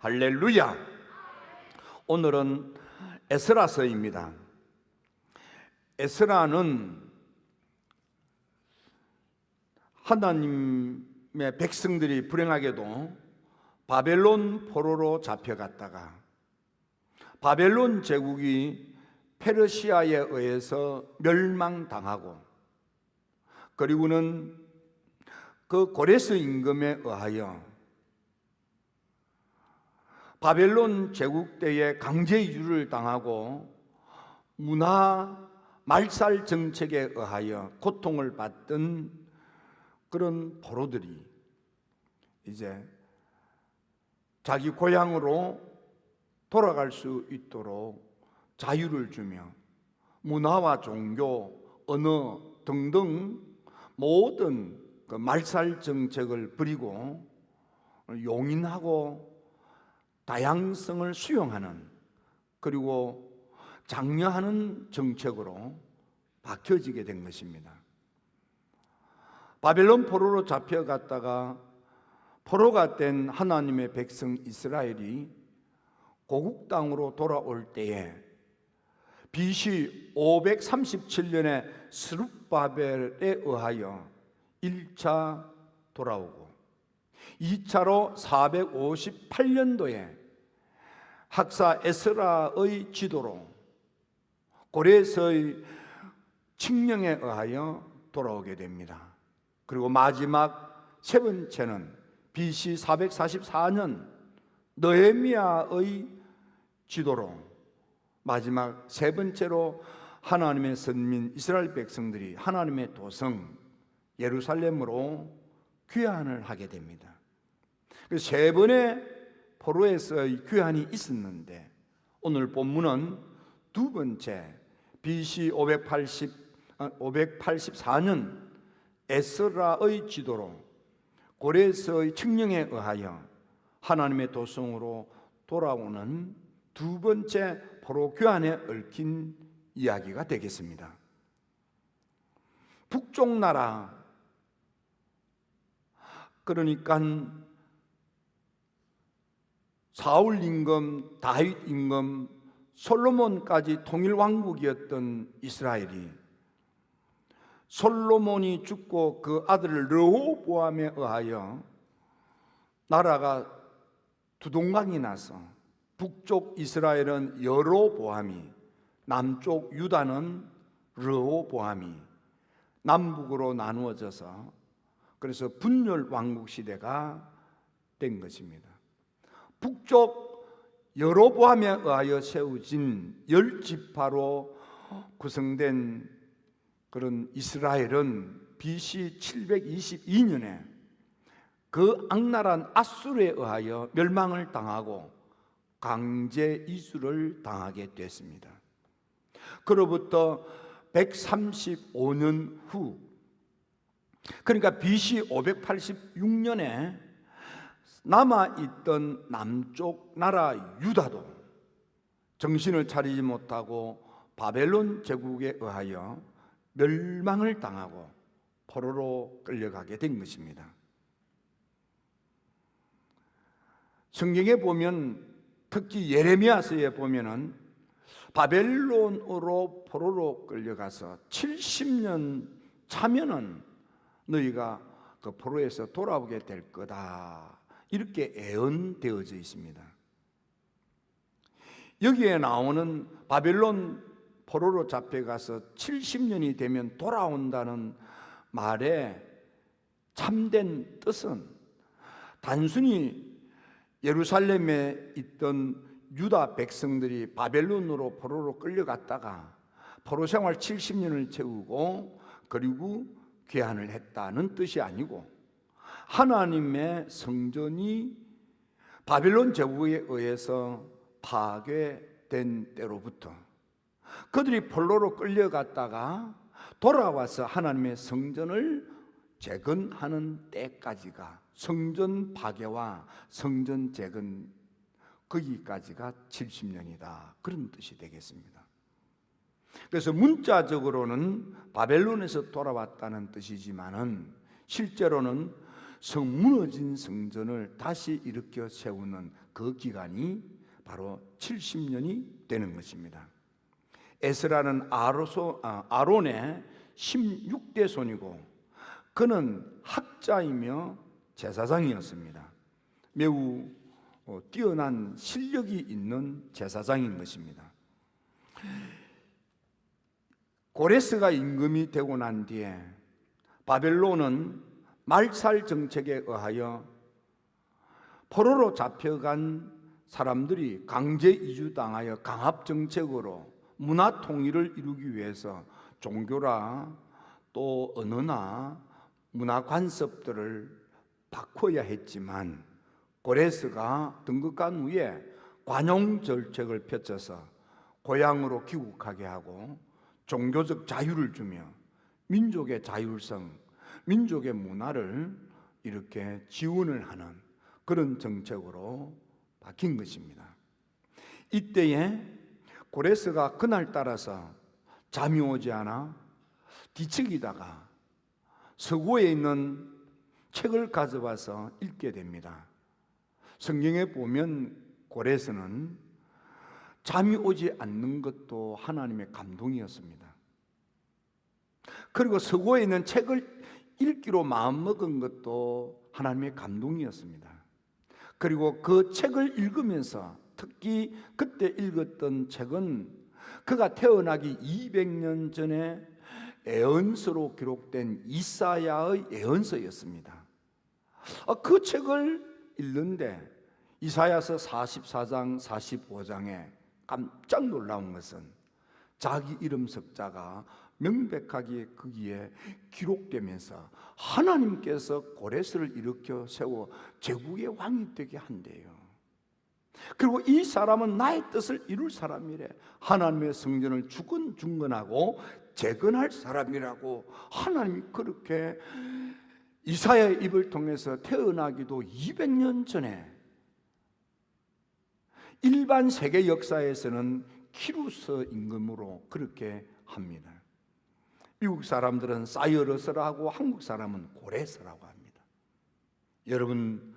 할렐루야. 오늘은 에스라서입니다. 에스라는 하나님의 백성들이 불행하게도 바벨론 포로로 잡혀갔다가 바벨론 제국이 페르시아에 의해서 멸망당하고, 그리고는 그 고레스 임금에 의하여 바벨론 제국 때에 강제 이주를 당하고 문화 말살 정책에 의하여 고통을 받던 그런 포로들이 이제 자기 고향으로 돌아갈 수 있도록 자유를 주며 문화와 종교, 언어 등등 모든 그 말살 정책을 버리고 용인하고 다양성을 수용하는, 그리고 장려하는 정책으로 바뀌어지게 된 것입니다. 바벨론 포로로 잡혀갔다가 포로가 된 하나님의 백성 이스라엘이 고국 땅으로 돌아올 때에 BC 537년에 스룹바벨에 의하여 1차 돌아오고, 2차로 458년도에 학사 에스라의 지도로 고레스의 칙령에 의하여 돌아오게 됩니다. 그리고 마지막 세 번째는 BC 444년 느헤미야의 지도로 마지막 세 번째로 하나님의 선민 이스라엘 백성들이 하나님의 도성 예루살렘으로 귀환을 하게 됩니다. 그래서 세 번의 포로에서의 귀환이 있었는데, 오늘 본문은 두 번째 BC 584년 에스라의 지도로 고레스의 칙령에 의하여 하나님의 도성으로 돌아오는 두 번째 포로 귀환에 얽힌 이야기가 되겠습니다. 북쪽 나라, 그러니까 사울 임금, 다윗 임금, 솔로몬까지 통일 왕국이었던 이스라엘이 솔로몬이 죽고 그 아들 르호보암에 의하여 나라가 두동강이 나서 북쪽 이스라엘은 여로보암이, 남쪽 유다는 르호보암이 남북으로 나누어져서 그래서 분열 왕국 시대가 된 것입니다. 북쪽 여로보암에 의하여 세워진 10지파로 구성된 그런 이스라엘은 BC 722년에 그 악랄한 아수르에 의하여 멸망을 당하고 강제 이주를 당하게 됐습니다. 그로부터 135년 후, 그러니까 BC 586년에 남아있던 남쪽 나라 유다도 정신을 차리지 못하고 바벨론 제국에 의하여 멸망을 당하고 포로로 끌려가게 된 것입니다. 성경에 보면, 특히 예레미야서에 보면은 바벨론으로 포로로 끌려가서 70년 차면은 너희가 그 포로에서 돌아오게 될 거다, 이렇게 예언되어져 있습니다. 여기에 나오는 바벨론 포로로 잡혀가서 70년이 되면 돌아온다는 말의 참된 뜻은 단순히 예루살렘에 있던 유다 백성들이 바벨론으로 포로로 끌려갔다가 포로 생활 70년을 채우고 그리고 귀환을 했다는 뜻이 아니고, 하나님의 성전이 바벨론 제국에 의해서 파괴된 때로부터 그들이 포로로 끌려갔다가 돌아와서 하나님의 성전을 재건하는 때까지가, 성전 파괴와 성전 재건 거기까지가 70년이다, 그런 뜻이 되겠습니다. 그래서 문자적으로는 바벨론에서 돌아왔다는 뜻이지만은 실제로는 성 무너진 성전을 다시 일으켜 세우는 그 기간이 바로 70년이 되는 것입니다. 에스라는 아론의 16대 손이고 그는 학자이며 제사장이었습니다. 매우 뛰어난 실력이 있는 제사장인 것입니다. 고레스가 임금이 되고 난 뒤에 바벨론은 말살 정책에 의하여 포로로 잡혀간 사람들이 강제 이주당하여 강압 정책으로 문화 통일을 이루기 위해서 종교라 또 언어나 문화 관습들을 바꿔야 했지만 고레스가 등극한 후에 관용 정책을 펼쳐서 고향으로 귀국하게 하고 종교적 자유를 주며 민족의 자율성, 민족의 문화를 이렇게 지원을 하는 그런 정책으로 바뀐 것입니다. 이때에 고레스가 그날따라서 잠이 오지 않아 뒤척이다가 서고에 있는 책을 가져와서 읽게 됩니다. 성경에 보면 고레스는 잠이 오지 않는 것도 하나님의 감동이었습니다. 그리고 서고에 있는 책을 읽기로 마음먹은 것도 하나님의 감동이었습니다. 그리고 그 책을 읽으면서 특히 그때 읽었던 책은 그가 태어나기 200년 전에 예언서로 기록된 이사야의 예언서였습니다. 그 책을 읽는데 이사야서 44장 45장에 깜짝 놀라운 것은 자기 이름 석자가 명백하게 거기에 기록되면서 하나님께서 고레스를 일으켜 세워 제국의 왕이 되게 한대요. 그리고 이 사람은 나의 뜻을 이룰 사람이래. 하나님의 성전을 중건하고 재건할 사람이라고 하나님이 그렇게 이사야의 입을 통해서 태어나기도 200년 전에 일반 세계 역사에서는 키루스 임금으로 그렇게 합니다. 미국 사람들은 사이러스라고 한국 사람은 고레스라고 합니다. 여러분,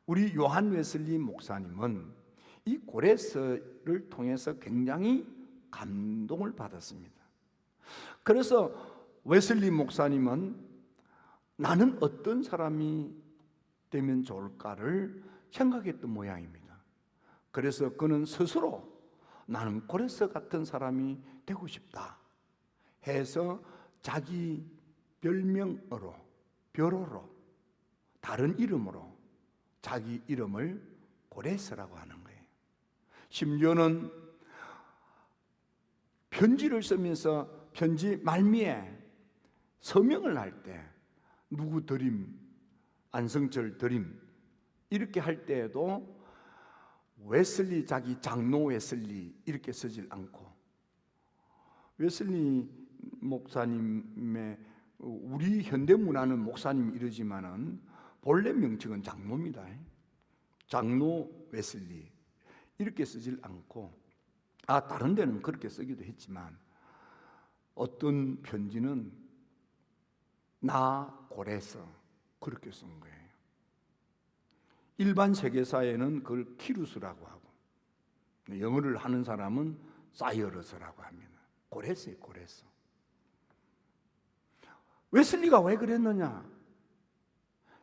우리 요한 웨슬리 목사님은 이 고레스를 통해서 굉장히 감동을 받았습니다. 그래서 웨슬리 목사님은 나는 어떤 사람이 되면 좋을까를 생각했던 모양입니다. 그래서 그는 스스로 나는 고레스 같은 사람이 되고 싶다 해서 자기 별명으로, 별호로, 다른 이름으로 자기 이름을 고레스라고 하는 거예요. 심지어는 편지를 쓰면서 편지 말미에 서명을 할 때 누구 드림, 안성철 드림 이렇게 할 때에도 웨슬리, 자기 장로 웨슬리 이렇게 쓰질 않고, 웨슬리 목사님의 우리 현대 문화는 목사님 이러지만은 본래 명칭은 장로입니다. 장로 웨슬리 이렇게 쓰질 않고, 다른 데는 그렇게 쓰기도 했지만 어떤 편지는 나 고레스 그렇게 쓴 거예요. 일반 세계사에는 그걸 키루스라고 하고, 영어를 하는 사람은 사이러스라고 합니다. 고레스예요, 고레스. 웨슬리가 왜 그랬느냐?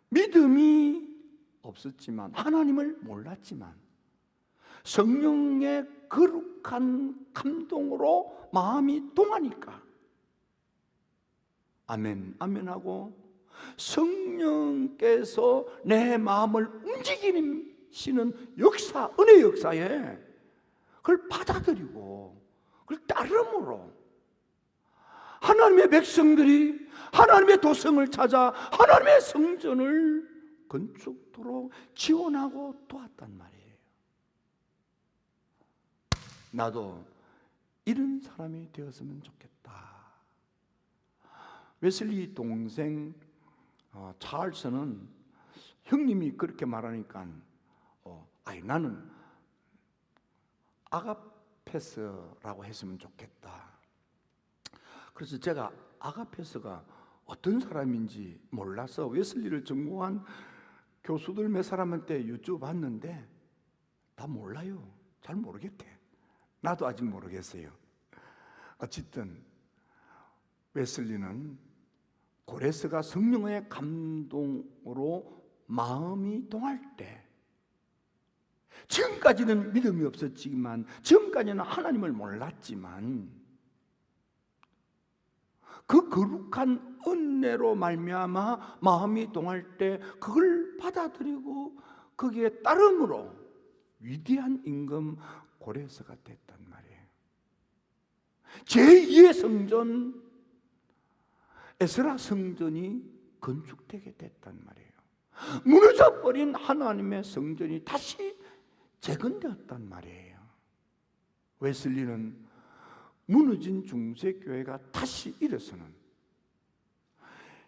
믿음이 없었지만, 하나님을 몰랐지만 성령의 거룩한 감동으로 마음이 동하니까 아멘, 아멘하고 성령께서 내 마음을 움직이시는 역사, 은혜 역사에 그걸 받아들이고 그걸 따름으로 하나님의 백성들이 하나님의 도성을 찾아 하나님의 성전을 건축토록 지원하고 도왔단 말이에요. 나도 이런 사람이 되었으면 좋겠다. 웨슬리 동생 찰스는 형님이 그렇게 말하니까 나는 아가페스라고 했으면 좋겠다. 그래서 제가 아가페스가 어떤 사람인지 몰라서 웨슬리를 전공한 교수들 몇 사람한테 여쭤봤는데 다 몰라요. 잘 모르겠대. 나도 아직 모르겠어요. 어쨌든 웨슬리는 고레스가 성령의 감동으로 마음이 동할 때, 지금까지는 믿음이 없었지만, 지금까지는 하나님을 몰랐지만, 그 거룩한 은혜로 말미암아 마음이 동할 때 그걸 받아들이고 거기에 따름으로 위대한 임금 고레스가 됐단 말이에요. 제2의 성전 에스라 성전이 건축되게 됐단 말이에요. 무너져버린 하나님의 성전이 다시 재건되었단 말이에요. 웨슬리는 무너진 중세교회가 다시 일어서는,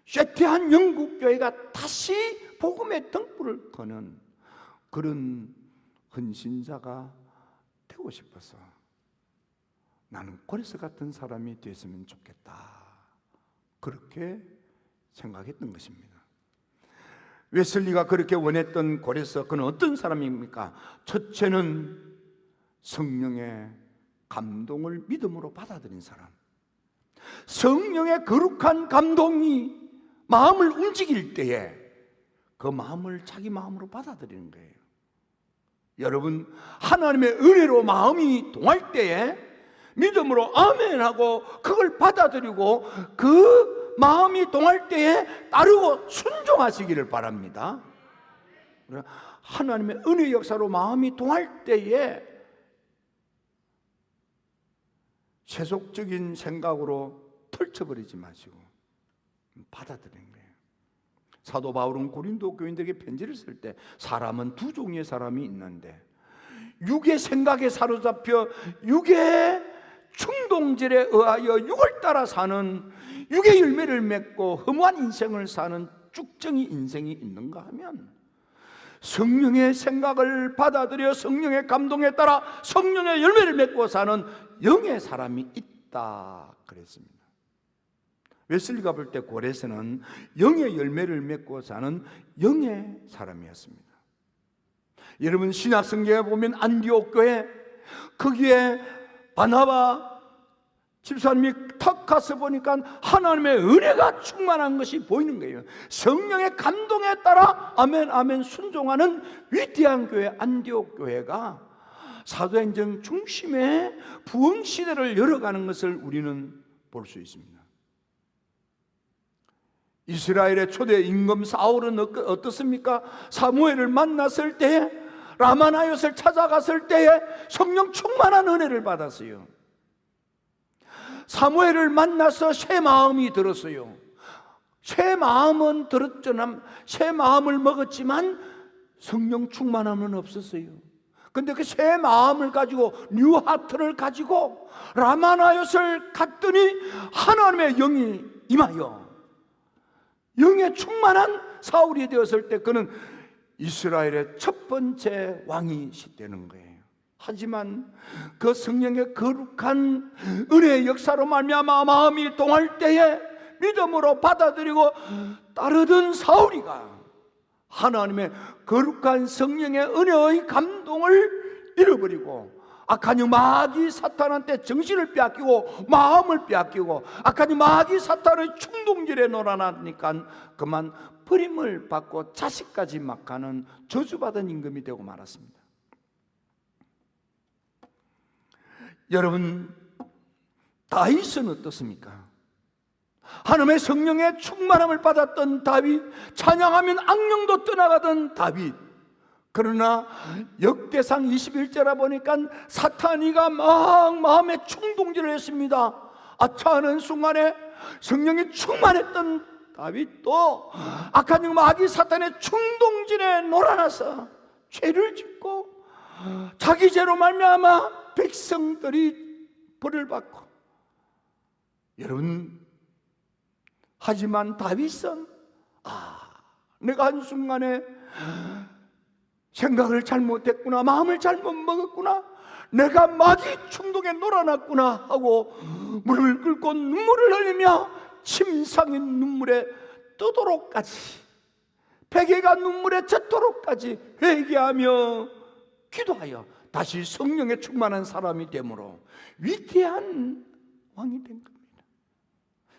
쇠퇴한 영국교회가 다시 복음의 등불을 거는 그런 헌신자가 되고 싶어서 나는 고레스 같은 사람이 됐으면 좋겠다, 그렇게 생각했던 것입니다. 웨슬리가 그렇게 원했던 고레스, 그는 어떤 사람입니까? 첫째는 성령의 감동을 믿음으로 받아들인 사람. 성령의 거룩한 감동이 마음을 움직일 때에 그 마음을 자기 마음으로 받아들이는 거예요. 여러분, 하나님의 은혜로 마음이 동할 때에 믿음으로 아멘하고 그걸 받아들이고 그 마음이 동할 때에 따르고 순종하시기를 바랍니다. 하나님의 은혜 역사로 마음이 동할 때에 세속적인 생각으로 펼쳐버리지 마시고 받아들이는 거예요. 사도 바울은 고린도 교인들에게 편지를 쓸 때 사람은 두 종류의 사람이 있는데, 육의 생각에 사로잡혀 육의 충동질에 의하여 육을 따라 사는, 육의 열매를 맺고 허무한 인생을 사는 쭉정이 인생이 있는가 하면, 성령의 생각을 받아들여 성령의 감동에 따라 성령의 열매를 맺고 사는 영의 사람이 있다 그랬습니다. 웨슬리가 볼 때 고레스는 영의 열매를 맺고 사는 영의 사람이었습니다. 여러분, 신약성경에 보면 안디옥 교회, 거기에 바나바 집사님이 탁 가서 보니까 하나님의 은혜가 충만한 것이 보이는 거예요. 성령의 감동에 따라 아멘 아멘 순종하는 위대한 교회 안디옥 교회가 사도행전 중심의 부흥 시대를 열어가는 것을 우리는 볼 수 있습니다. 이스라엘의 초대 임금 사울은 어떻습니까? 사무엘을 만났을 때, 라마나요스를 찾아갔을 때에 성령 충만한 은혜를 받았어요. 사무엘을 만나서 새 마음이 들었어요. 새 마음은 들었지만, 새 마음을 먹었지만 성령 충만함은 없었어요. 근데 그 새 마음을 가지고, 뉴하트를 가지고 라마나요스를 갔더니 하나님의 영이 임하여 영에 충만한 사울이 되었을 때 그는 이스라엘의 첫 번째 왕이 되는 거예요. 하지만 그 성령의 거룩한 은혜의 역사로 말미암아 마음이 동할 때에 믿음으로 받아들이고 따르던 사울이가 하나님의 거룩한 성령의 은혜의 감동을 잃어버리고 악한 영 마귀 사탄한테 정신을 빼앗기고 마음을 빼앗기고 악한 영 마귀 사탄의 충동질에 놀아나니까 그만 버림을 받고 자식까지 막 하는 저주받은 임금이 되고 말았습니다. 여러분, 다윗은 어떻습니까? 하나님의 성령의 충만함을 받았던 다윗, 찬양하면 악령도 떠나가던 다윗. 그러나 역대상 21절에 보니까 사탄이가 막 마음에 충동질을 했습니다. 아차하는 순간에 성령이 충만했던 다윗도 악한 영 마귀 사탄의 충동질에 놀아나서 죄를 짓고 자기 죄로 말미암아 백성들이 벌을 받고, 여러분, 하지만 다윗은 내가 한순간에 생각을 잘못했구나, 마음을 잘못 먹었구나, 내가 마귀 충동에 놀아났구나 하고 무릎을 꿇고 눈물을 흘리며 침상인 눈물에 뜨도록까지, 베개가 눈물에 젖도록까지 회개하며 기도하여 다시 성령에 충만한 사람이 되므로 위대한 왕이 된 겁니다.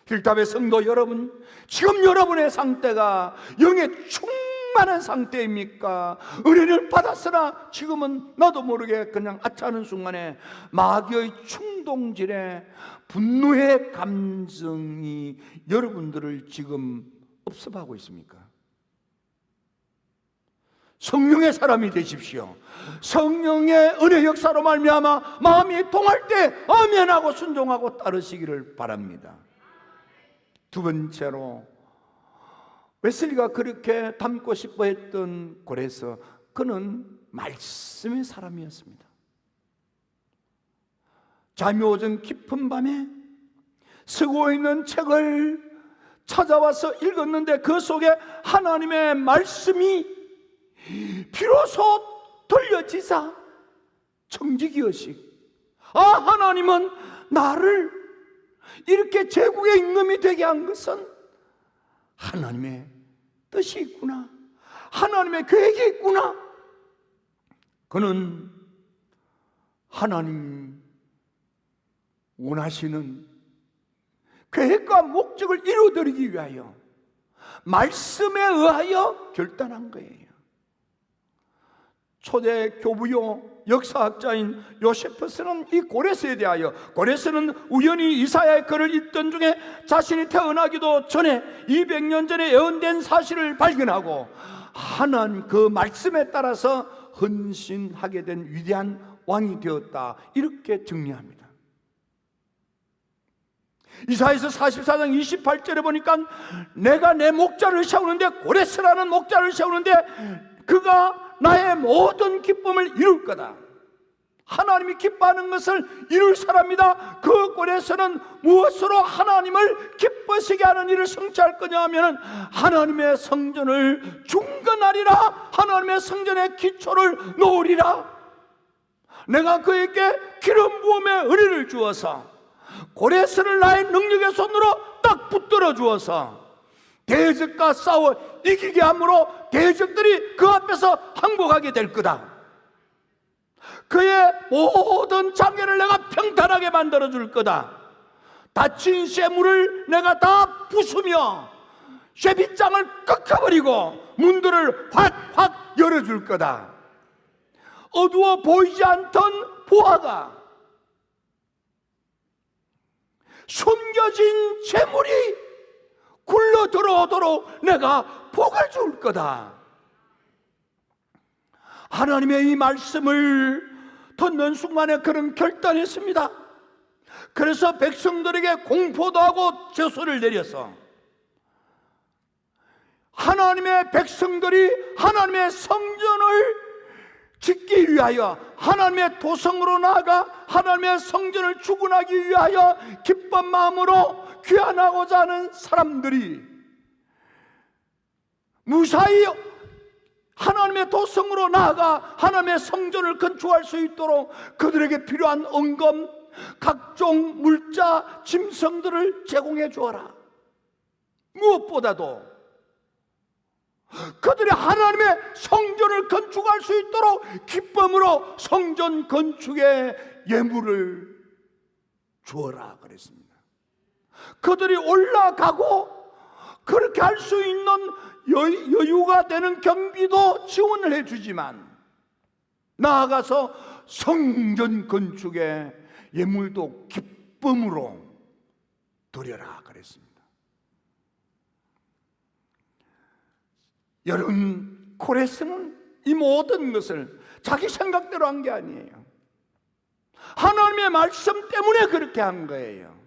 힐답의 성도 여러분, 지금 여러분의 상태가 영의 충만한 상태입니까? 은혜를 받았으나 지금은 나도 모르게 그냥 아차하는 순간에 마귀의 충동질에 분노의 감정이 여러분들을 지금 업습하고 있습니까? 성령의 사람이 되십시오. 성령의 은혜 역사로 말미암아 마음이 동할 때 아멘하고 순종하고 따르시기를 바랍니다. 두 번째로, 웨슬리가 그렇게 닮고 싶어 했던 고레스, 그는 말씀의 사람이었습니다. 잠이 오전 깊은 밤에 쓰고 있는 책을 찾아와서 읽었는데 그 속에 하나님의 말씀이 비로소 들려지자 청지기의식, 하나님은 나를 이렇게 제국의 임금이 되게 한 것은 하나님의 뜻이 있구나, 하나님의 계획이 있구나. 그는 하나님 원하시는 계획과 목적을 이루어드리기 위하여 말씀에 의하여 결단한 거예요. 초대 교부요 역사학자인 요세푸스는 이 고레스에 대하여, 고레스는 우연히 이사야의 글을 읽던 중에 자신이 태어나기도 전에 200년 전에 예언된 사실을 발견하고 하나님 그 말씀에 따라서 헌신하게 된 위대한 왕이 되었다, 이렇게 정리합니다. 이사야서 44장 28절에 보니까 내가 내 목자를 세우는데, 고레스라는 목자를 세우는데 그가 나의 모든 기쁨을 이룰 거다. 하나님이 기뻐하는 것을 이룰 사람이다. 그 고레스는 무엇으로 하나님을 기쁘시게 하는 일을 성취할 거냐 하면 하나님의 성전을 중건하리라, 하나님의 성전의 기초를 놓으리라. 내가 그에게 기름 부음의 은혜를 주어서 고레스를 나의 능력의 손으로 딱 붙들어 주어서 대적과 싸워 이기게 함으로 대적들이 그 앞에서 항복하게 될 거다. 그의 모든 장애를 내가 평탄하게 만들어 줄 거다. 닫힌 쇠문을 내가 다 부수며 쇠빗장을 꺾어버리고 문들을 확 열어줄 거다. 어두워 보이지 않던 보화가 숨겨진 재물이 굴러 들어오도록 내가 복을 줄 거다. 하나님의 이 말씀을 듣는 순간에 그는 결단했습니다. 그래서 백성들에게 공포도 하고 저수를 내려서 하나님의 백성들이 하나님의 성전을 짓기 위하여 하나님의 도성으로 나아가 하나님의 성전을 주군하기 위하여 기쁜 마음으로 귀환하고자 하는 사람들이 무사히 하나님의 도성으로 나아가 하나님의 성전을 건축할 수 있도록 그들에게 필요한 은금, 각종 물자, 짐승들을 제공해 주어라. 무엇보다도 그들이 하나님의 성전을 건축할 수 있도록 기쁨으로 성전 건축의 예물을 주어라 그랬습니다. 그들이 올라가고 그렇게 할 수 있는 여유가 되는 경비도 지원을 해주지만 나아가서 성전 건축의 예물도 기쁨으로 드려라 그랬습니다. 여러분, 고레스는 이 모든 것을 자기 생각대로 한 게 아니에요. 하나님의 말씀 때문에 그렇게 한 거예요.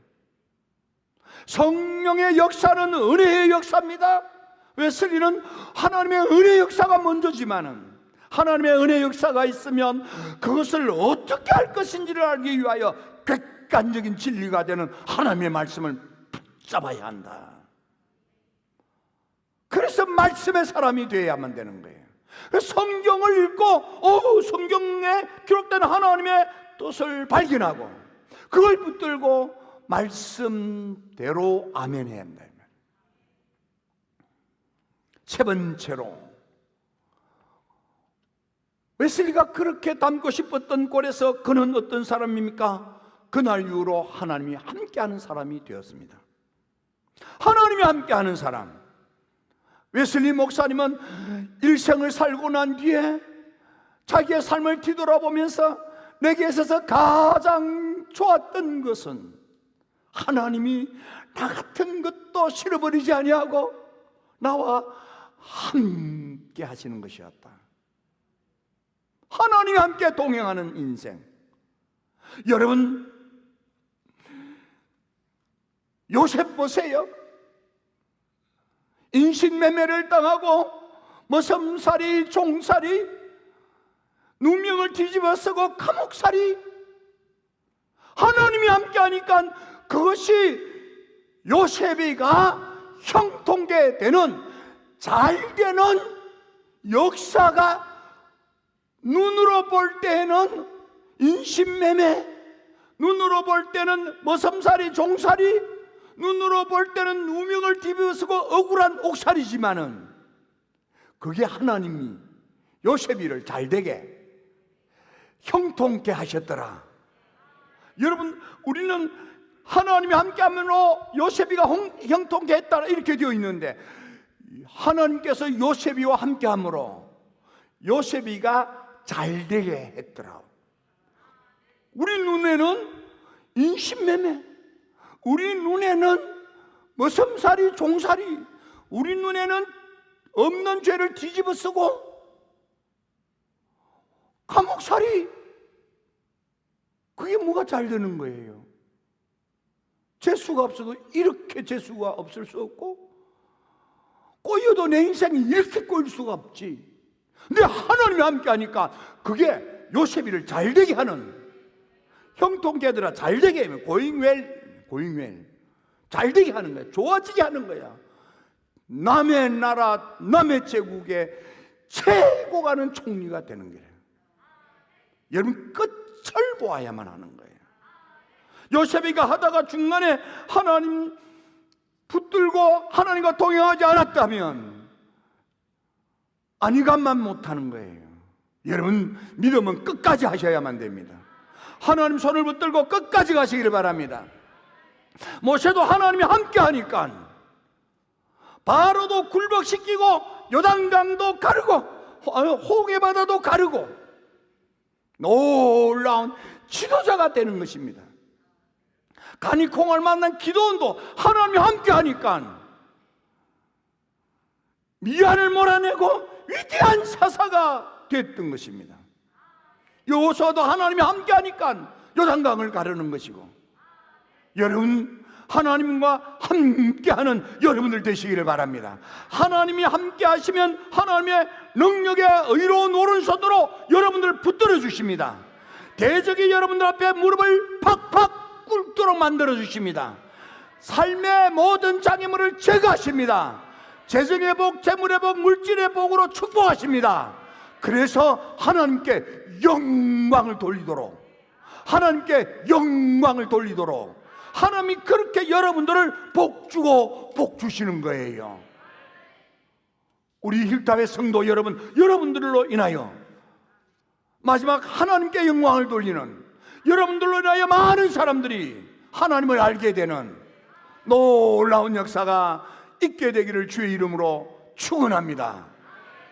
성령의 역사는 은혜의 역사입니다. 웨슬리는 하나님의 은혜 역사가 먼저지만은 하나님의 은혜 역사가 있으면 그것을 어떻게 할 것인지를 알기 위하여 객관적인 진리가 되는 하나님의 말씀을 붙잡아야 한다. 그래서 말씀의 사람이 되어야만 되는 거예요. 성경을 읽고 성경에 기록된 하나님의 뜻을 발견하고 그걸 붙들고 말씀대로 아멘해야 한다. 세 번째로, 웨슬리가 그렇게 닮고 싶었던 꼴에서 그는 어떤 사람입니까? 그날 이후로 하나님이 함께하는 사람이 되었습니다. 하나님이 함께하는 사람. 웨슬리 목사님은 일생을 살고 난 뒤에 자기의 삶을 뒤돌아보면서 내게 있어서 가장 좋았던 것은 하나님이 나 같은 것도 싫어버리지 아니하고 나와 함께 하시는 것이었다. 하나님이 함께 동행하는 인생. 여러분, 요셉 보세요. 인신매매를 당하고 머슴살이, 종살이, 누명을 뒤집어 쓰고 감옥살이. 하나님이 함께 하니까 그것이 요셉이가 형통케 되는, 잘 되는 역사가 눈으로 볼 때는 인신매매, 눈으로 볼 때는 머슴살이, 종살이, 눈으로 볼 때는 누명을 뒤집어 쓰고 억울한 옥살이지만은 그게 하나님이 요셉이를 잘되게 형통케 하셨더라. 여러분, 우리는 하나님이 함께함으로 요셉이가 형통케 했다 이렇게 되어 있는데, 하나님께서 요셉이와 함께함으로 요셉이가 잘되게 했더라. 우리 눈에는 인신매매, 우리 눈에는 머슴살이, 종살이, 우리 눈에는 없는 죄를 뒤집어 쓰고 감옥살이, 그게 뭐가 잘 되는 거예요? 재수가 없어도 이렇게 재수가 없을 수 없고, 꼬여도 내 인생이 이렇게 꼬일 수가 없지. 근데 하나님이 함께 하니까 그게 요셉이를 잘되게 하는, 형통케하더라, 잘되게 하면 고잉웰 잘되게 하는 거야. 좋아지게 하는 거야. 남의 나라, 남의 제국의 최고 가는 총리가 되는 거예요. 여러분, 끝을 보아야만 하는 거예요. 요셉이가 하다가 중간에 하나님 붙들고 하나님과 동행하지 않았다면 아니간만 못하는 거예요. 여러분, 믿음은 끝까지 하셔야만 됩니다. 하나님 손을 붙들고 끝까지 가시기를 바랍니다. 모세도 하나님이 함께 하니까 바로도 굴복시키고 요단강도 가르고 호계 바다도 가르고 놀라운 지도자가 되는 것입니다. 가니콩을 만난 기도원도 하나님이 함께 하니까 미안을 몰아내고 위대한 사사가 됐던 것입니다. 여호수아도 하나님이 함께 하니까 요단강을 가르는 것이고, 여러분, 하나님과 함께하는 여러분들 되시기를 바랍니다. 하나님이 함께 하시면 하나님의 능력의 의로운 오른손으로 여러분들 붙들어 주십니다. 대적이 여러분들 앞에 무릎을 팍팍 꿇도록 만들어 주십니다. 삶의 모든 장애물을 제거하십니다. 재정의 복, 재물의 복, 물질의 복으로 축복하십니다. 그래서 하나님께 영광을 돌리도록, 하나님께 영광을 돌리도록 하나님이 그렇게 여러분들을 복주고 복주시는 거예요. 우리 힐탑의 성도 여러분, 여러분들로 인하여 마지막 하나님께 영광을 돌리는, 여러분들로 인하여 많은 사람들이 하나님을 알게 되는 놀라운 역사가 있게 되기를 주의 이름으로 축원합니다.